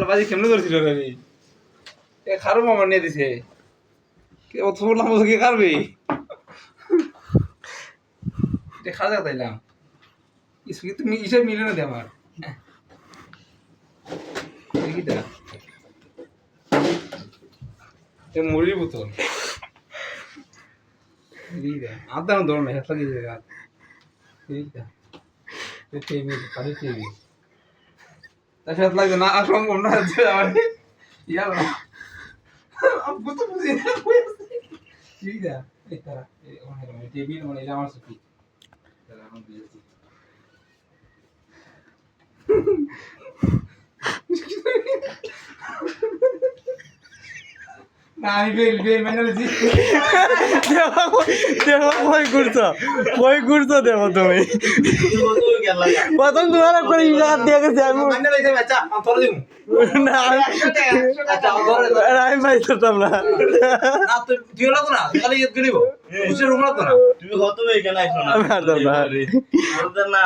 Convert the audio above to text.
বাজি কেমনে ধরছিল রে এ খারো মামা নিয়ে দিছে কে অত বললাম কি খারবি এটা খাজা তাইলাম কিছু কি তুমি হিসেব মিলে না দে আমার কিটা এ মুড়ির বোতল এইটা আদা না ধরনে হেসা দিয়ে জায়গা এইটা এ টিভি পারে টিভি তার সাথে লাগে না সম্ভব না যে আমার ইয়ালা আমি কত বুঝি না এইটা এটা মানে টিভি মানে এটা আমার সুখী তাহলে এখন দিয়েছি না আমি বেল মানে জি দেখো কই ঘুরছো দেখো তুমি প্রথম তোমার করে ইজাহার দিয়ে গেছে আমি মানে লাইছে বাচ্চা আমি তোর দিমু না আচ্ছা ধরে আমি পাইতাম না না তুই লাগো না খালি ইয়ে গনিব বুঝে রুম লাগো না তুমি কত হয়ে গেল আইছো না আমি পারতাম না না